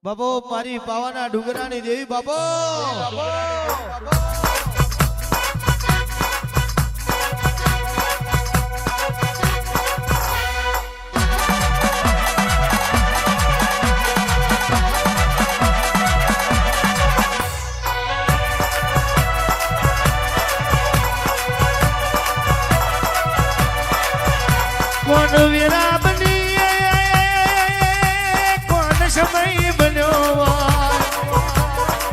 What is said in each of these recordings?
બાપો મારી પાવાના ડુંગરાની દેવી બાપો કોણ વીરા બની કોણ સમય બન્યો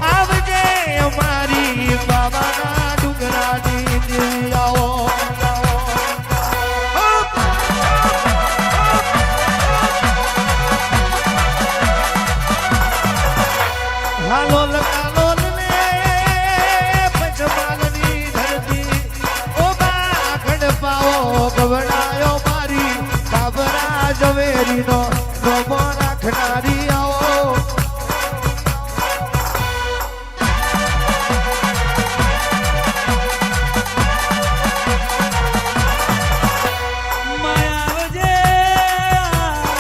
આવજે અમારી બાબાના ડુંગરાની દેવી આવો હાલો લગાલો ને પંચમાલની ધરતી ઓ બાગડ પાવો ગવડાયો ઝવેરીનો નોમો રાખનારી આવો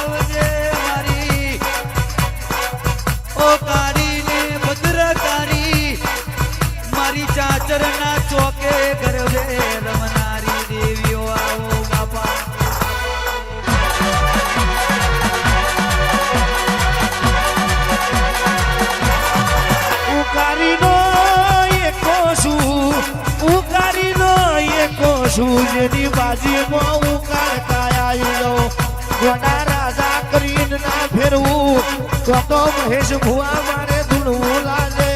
આવજે મારી ઓકારી ને ભદ્રકારી મારી ચાચરના ચોકે ગરવે રમનારી દેવીઓ આવો બાપા સૂર્યની બાજીમાં ઉકાળતા આવ્યો ગોડા રાજા કરીને ના ફેરવું તો મહેશ ભુવા મારે ધૂણવું લાગે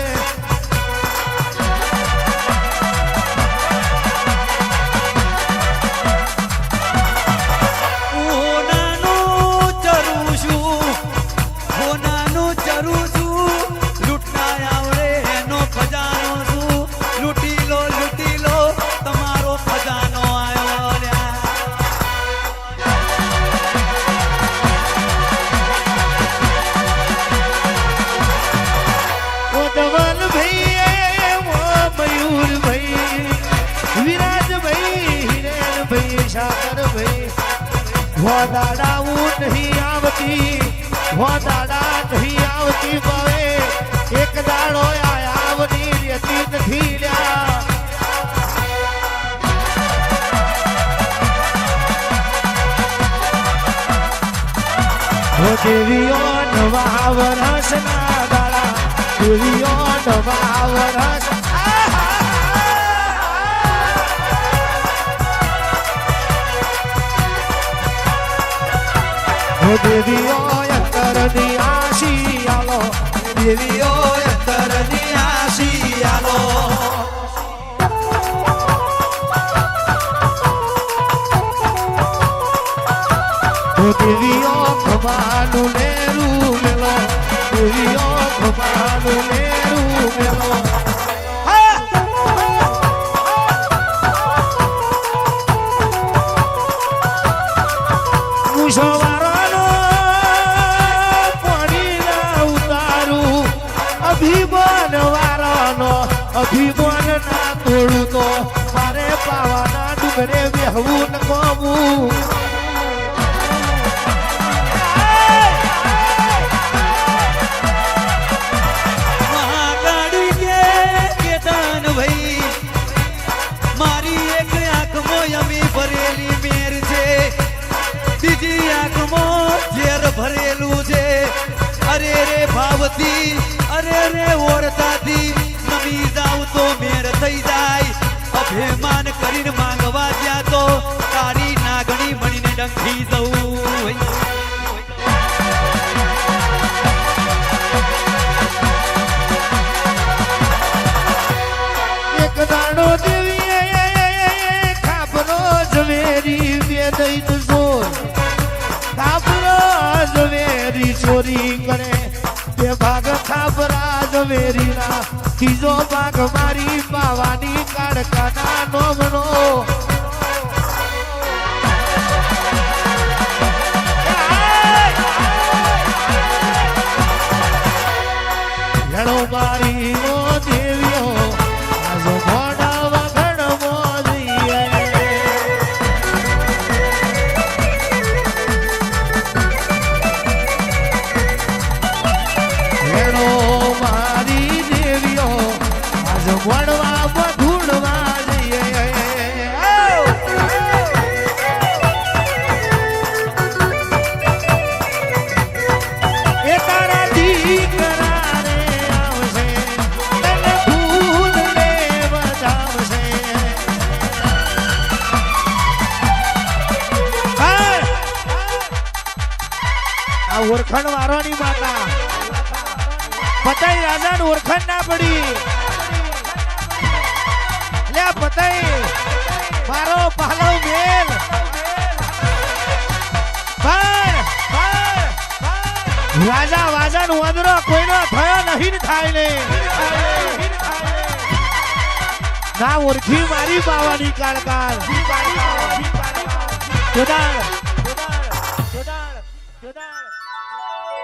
દાડા નહીં આવતી ભાવે એક દાડો આવની રહેતી નથી લ્યા દેવીઓ નવા વરસના દાડા દેવીઓ નવા વરસ દેવીઓ અંતરની આશી આલો દેવીઓ અંતરની આશી આલો દેવીઓ ખમાનું લેરું મેલો દેવીઓ ખમાનું લેરું મેલો અભિમાન ના તોડું તો મારે પાવાના ડુંગરે બેહવું ન કોમું મહાકાળી કે કેતન ભાઈ મારી એક આંખમાં યમી ભરેલી મેર છે બીજી આંખમાં ઝેર ભરેલું છે અરે રે ભાવતી અરે રે ઓરતાથી નમી જાવ તો મેર થઈ જાય અભિમાન કરીને માંગવા જ્યાં તો તારી નાગણી બનીને ડંખી જવું એક દાડો દેવી ખાપરો ઝવેરી બે દઈ જોર ખાપરો ઝવેરી ચોરી કરે બે ભાગ ખાપરા ઝવેરીના ત્રીજો ભાગ મારી પાવાની કાળકાના નોમનો મારી નો દેવીઓ આજો મોડા વગડ મોદીએ આ ઓળખણ વાળાની માતા પતાઈ રાજા ઓળખણ ના પડી લે પતાઈ મારો પાલવ મેલ રાજા વાજા નો વાદરો કોઈનો થયો નહીં ને થાય ને ના ઓળખી મારી બાવાની કાળકાળ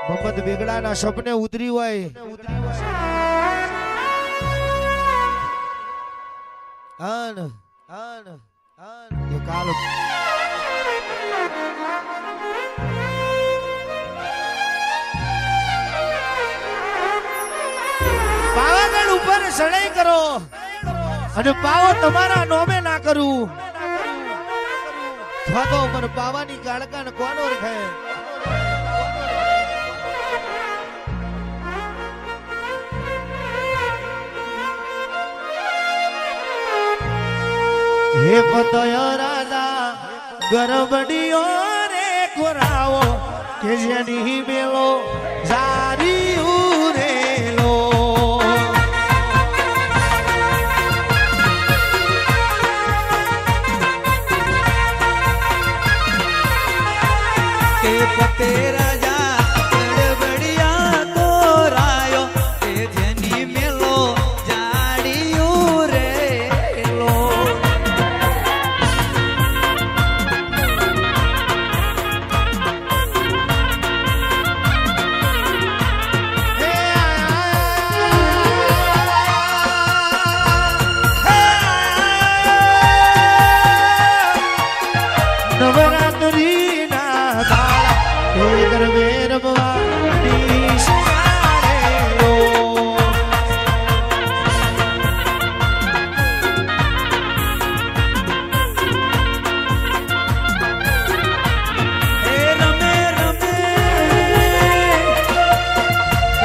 મોહમ્મદ બેગડાના સપને ઉતરી હોય આન આન આન એ કાલ પાવાગઢ ઉપર સડાઈ કરો અને પાવો તમારા નોમે ના કરું અથવા તો મને પાવાની કાળકા ને કોનો રખે હે પતય રાજા ગરબડીઓ રે કોરાવો કે જેની મેલો જારી ઉરેલો કે પતે રાજા ગડબડિયા તો રાયો કે જેની મેલો જાડિયું રેલો નવરાત્રી ના દાડા ગરબે રમવાની શિયાળેલો એ રમે રમે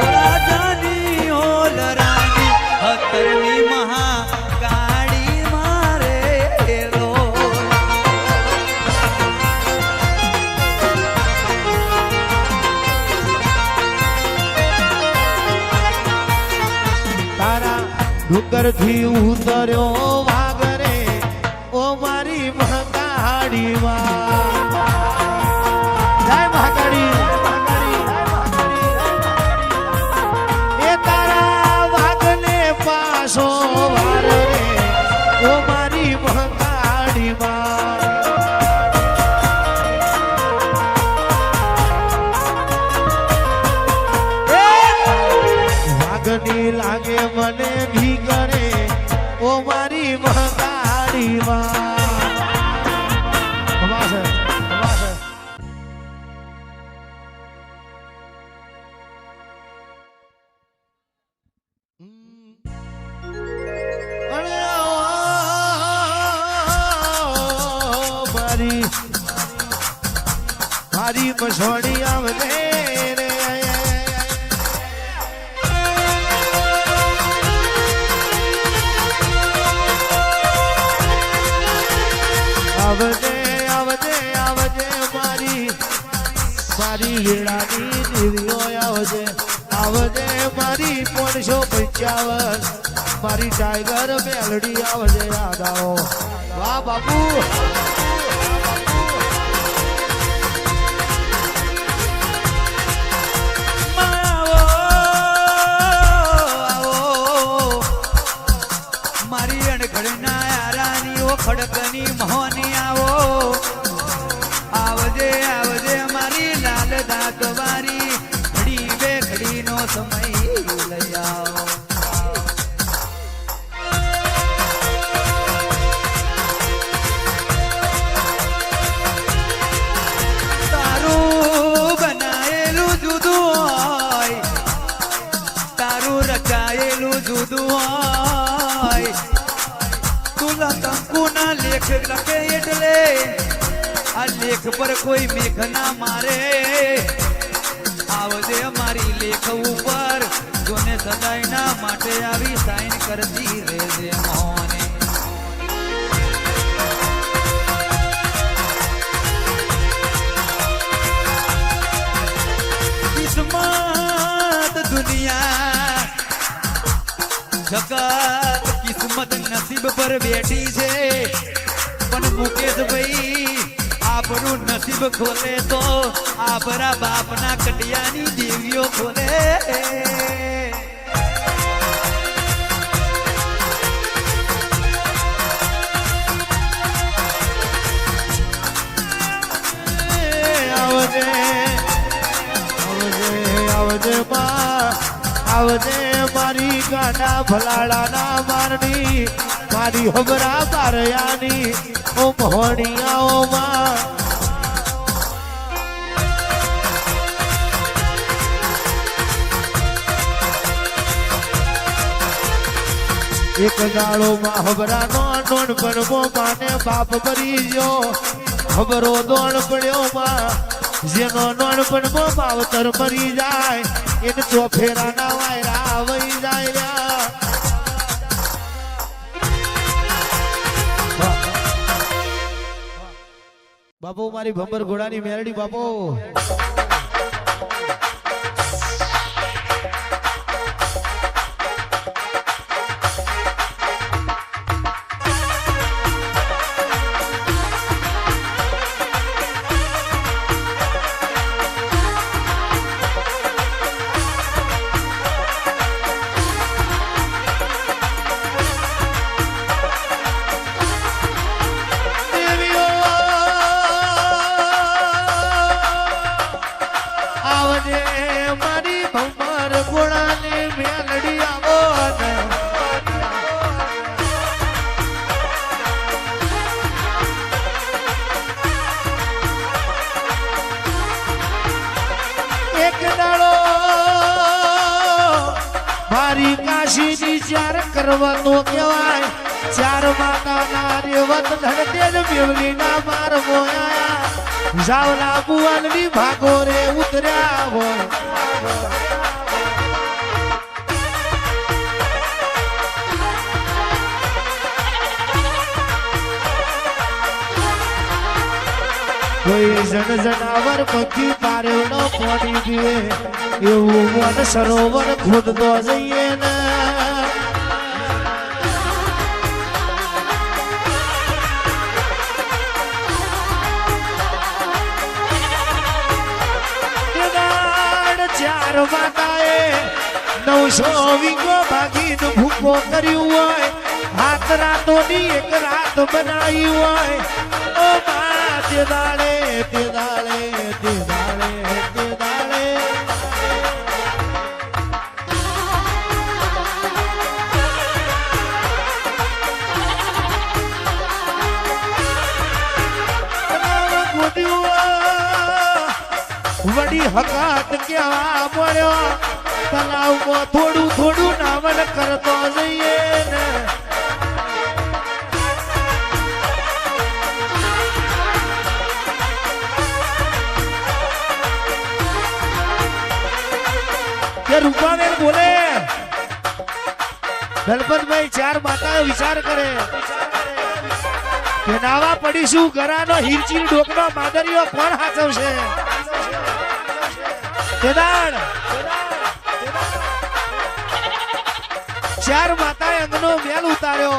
રાજાની ઓલરાની 17મી મહાકાળી મારેલો તારા ડુંગર થી ઉતર્યો વાગરે ઓ મારી મહાકાળી માં જય મહાકાળી એ તારા વાગને પાસો વારે ઓ મારી મહાકાળી માં વાગની લાગે મને ઘી કરે ઓ મારી મહાકાળી માં તમાશે તમાશે અરે મારી મારી મસોડી આવને રે આવજે આવજે આવજે મારી મારી વીણાની દીવીઓ આવજે આવજે મારી 555 મારી ટાઈગર મેલડી આવજે યાદ આવો વાહ બાપુ મારી અણઘડના યારાની ઓ ખડકની મોહની આવો આવજે આવજે મારી લાલ દાંતવારી ઘડી બે ઘડીનો સમય લઈ આવો તારું બનાયેલું જુદું હોય તારું રચાયેલું જુદું હોય તુલા કંકુના લેખ લખે એટલે આ લેખ પર કોઈ મેઘ ના મારે આવજે મારી લેખ ઉપર જોને સદાયના માટે આવી સાઈન કરતી રહેજે મોને નસીબ પર બેઠી છે પણ મુકેશભાઈ આપણું નસીબ ખોલે તો આપણા બાપના કડિયાની દેવીઓ ખોલે આવજે આવજે આવજે આવજે મારી ગાડા ભલાડાના મારની મારી હબરા બારયાની ઓ મોહણિયાઓમાં એક ગાળોમાં હબરાનો નોન બનવો માને બાપ મરી ગયો ખબરો દોણ પડ્યો માં જેનો નોન બનવો માવતર મરી જાય એને ચોફેરાના વાયરા આવી જાય રહ્યા બાપુ મારી ભંબર ઘોડાની મેરડી બાપુ કરવાનો કહેવાય ચાર માતાના રેવત ધરતે જ મેવલીના માર મોયા જાવલા બુવાનની ભાગો રે ઉતર્યા હોય કોઈ જણ જનાવર પક્ષી પારેવડો પોડી દે એવું મન સરોવર ખોદતો જઈએ ને માતાએ 900 વીઘો ભાગીને ભૂકો કર્યું હોય હાથ રાતોની એક રાત બનાવી હોય ઓ મા તે દાડે તે દાડે તે દાડે તે દાડે વડી હકાત કેવા મળ્યો તલાવમાં થોડું થોડું નાવન કરતો જઈએ ને રૂપાબેન બોલે દલપતભાઈ ચાર માતાઓ વિચાર કરે કે નાવા પડીશું ઘરાનો હિરચી ડોકનો માદરીઓ કોણ હાચવશે ચાર માતાએ અંગનો મેલ ઉતાર્યો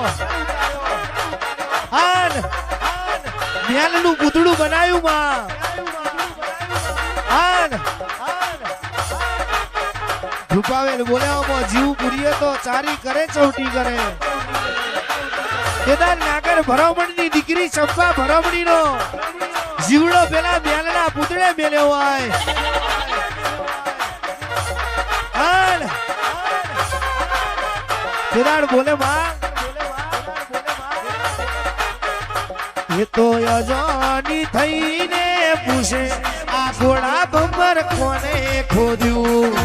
આન મેલનું પૂતળું બનાવ્યું માં આન રૂપાવેલ બોલ્યામાં જીવ પૂરીએ તો ચારી કરે ચૌટી કરે કેદાર નાગર ભરામણની દીકરી ચંપા ભરામણીનો જીવડો પેલા મેલના પૂતળે મેલ્યો હોય કેદાર બોલે માં એ તો અજાની થઈને પૂછે આ ઘોડા બંબર કોને ખોદ્યું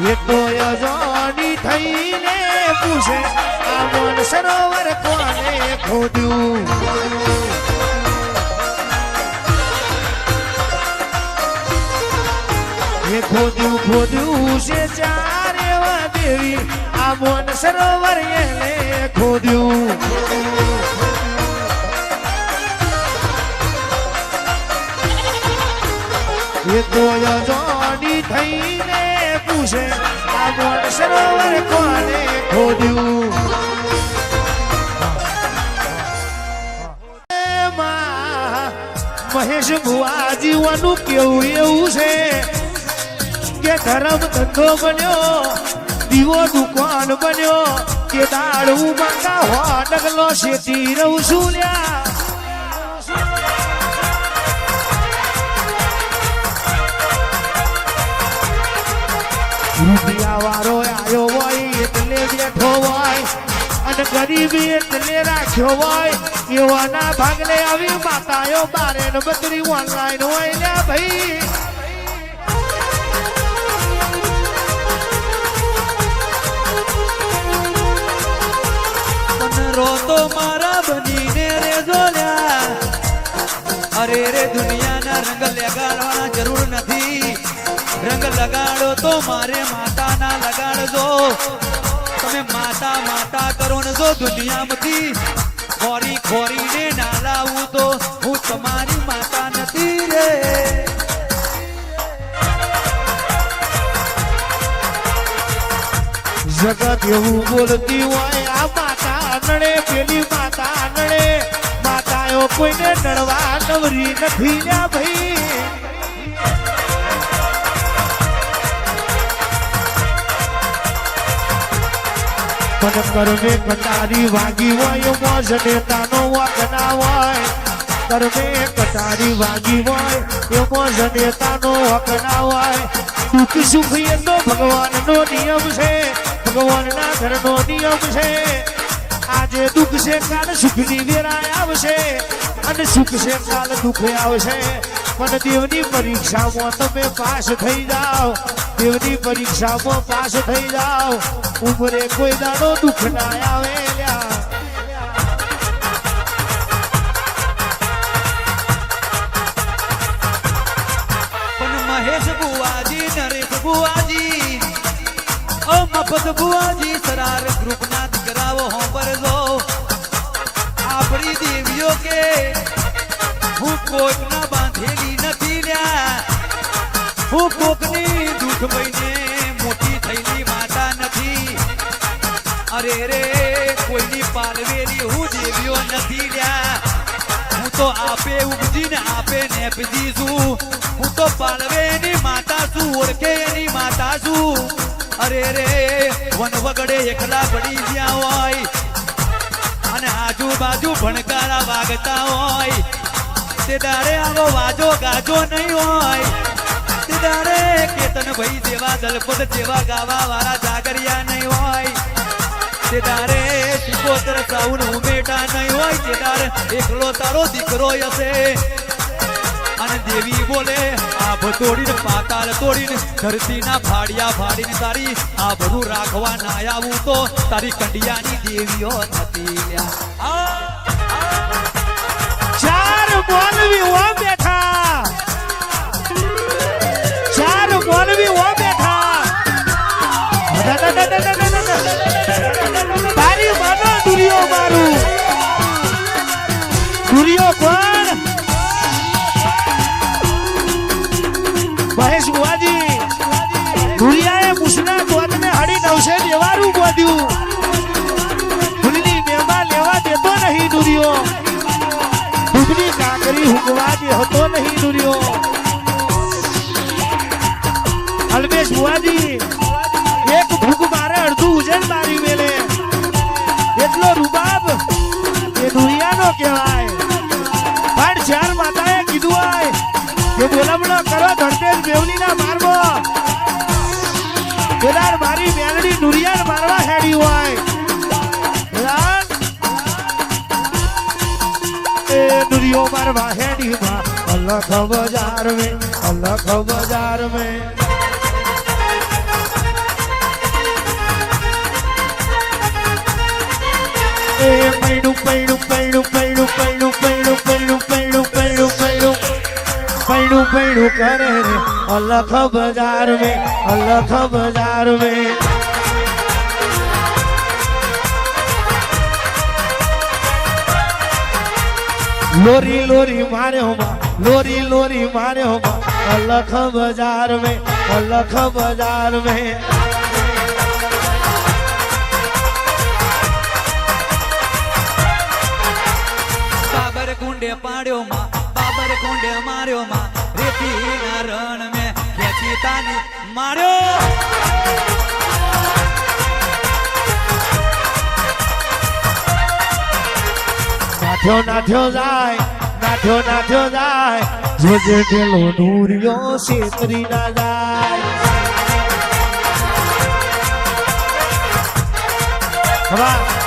એ તો અજાની થઈને પૂછે આ મન સરોવર કોને ખોદ્યું ખોદ્યું ખોદ્યું છે ચારે દેવી આ મોન સરોવર એને ખોદ્યું એ તો યજોની થઈને છે આ મોણ સરોવર કોને ખોદ્યું મહેશ ભુવા જીવવાનું કેવું એવું છે કે ધર્મ ધંધો બન્યો દીવો દુકાન બન્યો કે દાડવું મંગા હો ડગલો શેતી રહું છું લ્યા રૂપિયા વાળો આવ્યો હોય એટલે બેઠો હોય અને ગરીબી એટલે રાખ્યો હોય એવાના ભાગલે આવી માતાઓ બારે ને બકરી ઓનલાઈન હોય ને ભાઈ રોતો મારા બનીને રે જોલ્યા અરે રે દુનિયાના રંગ લગાડવાના જરૂર નથી રંગ લગાડો તો મારે માતાના લગાડજો તમે માતા માતા કરો ને જો દુનિયામાંથી ખોરી ખોરીને ના લાવું તો હું તમારી માતા નથી રે જગત એવું બોલતી હોય આ માતા નડે પેલી માતા નડે માતાઓ કોઈને નડવા નવરી નથી લ્યા ભાઈ મને કરમે કટારી વાગી હોય મોજ નેતાનો વાગના હોય કરમે કટારી વાગી હોય એ મોજ નેતાનો વાગના હોય દુઃખ સુખ એ તો ભગવાનનો નિયમ છે ભગવાનના ઘરનો નિયમ છે આજે દુઃખ છે કાલ સુખની વેરાય આવશે અને સુખ છે કાલ દુઃખ આવશે પણ દેવની પરીક્ષામાં તમે પાસ થઈ જાઓ દેવની પરીક્ષામાં પાસ થઈ જાઓ ઉમરે કોઈ દાડો દુઃખ ના આવે પણ મહેશ બુવાજી નરેશ બુવાજી ઓ મફત બુવાજી સરાર ગ્રુપના દીકરાઓ હોંભરજો આપણી દેવીઓ કે હું કોકના બાંધેલી નથી લ્યા હું કોકની દુઃખ મહિને મોટી થયેલી માતા નથી અરે રે કોઈની પાલવેલી હું દેવીઓ નથી લ્યા હું તો આપે ઉપજીને આપે નેપજી છું હું તો પાલવેની માતા છું ઓળખે એની માતા છું અરે રે વન વગડે એકલા પડી ગયા હોય અને આજુબાજુ ભણકારા વાગતા હોય તે દાડે આવો વાજો ગાજો નહીં હોય તે દાડે કેતન ભાઈ જેવા દલપત જેવા ગાવા વાળા જાગરિયા નહીં હોય તે દાડે સિકોતર સાઉન ઉમેટા નહીં હોય તે દાડે એકલો તારો દીકરો હશે અને દેવી બોલે આભ તોડીને પાતાળ તોડીને ધરતીના ફાડિયા ફાડીને તારી આભરું રાખવા ના આવું તો તારી કંડિયાની દેવીઓ નથી ચાર મોલવી ઓ બેઠા ચાર મોલવી ઓ બેઠા તારી માનો દુરિયો મારું દુરિયો કોણ મહેશ બુવાજી દુરિયાએ મુસના દોતને હડી 900 દેવારું બોધ્યું ફૂલની મેમાં લેવા દેતો નહીં દુરિયો દૂધની કાકરી હુકવા દે હતો નહીં દુરિયો અલ્પેશ બુવાજી એક ભૂખ મારે અડધું ઉજન મારી મેલે એટલો રૂબાબ એ દુરિયાનો કહેવાય પણ ચાર માતાએ કીધું હોય કે બોલામણો કરો ધડતેજ બેવલીના મારવો કેદાર મારી મેલડી દુરિયાને મારવા હેડી હોય दुरियो मरवा हेडी माँ अलख बाजार में ए पैडू पैडू पैडू पैडू पैडू पैडू पैडू पैडू पैडू पैडू पैडू पैडू करे रे अलख बाजार में लोरी लोरी मारे हो माँ लोरी लोरी मारे हो माँ अलख बाजार में, अलख बाजार में। बाबर कुंडे पाड्यो माँ, बाबर कुंडे मार्यो माँ, रेती ना रण में खेची तानी मार्यो। नाठ्यो नाठ्यो जाय, नाठ्यो नाठ्यो जाय, જોજે પેલો નૂરિયો છેતરી ના જાય। ખબર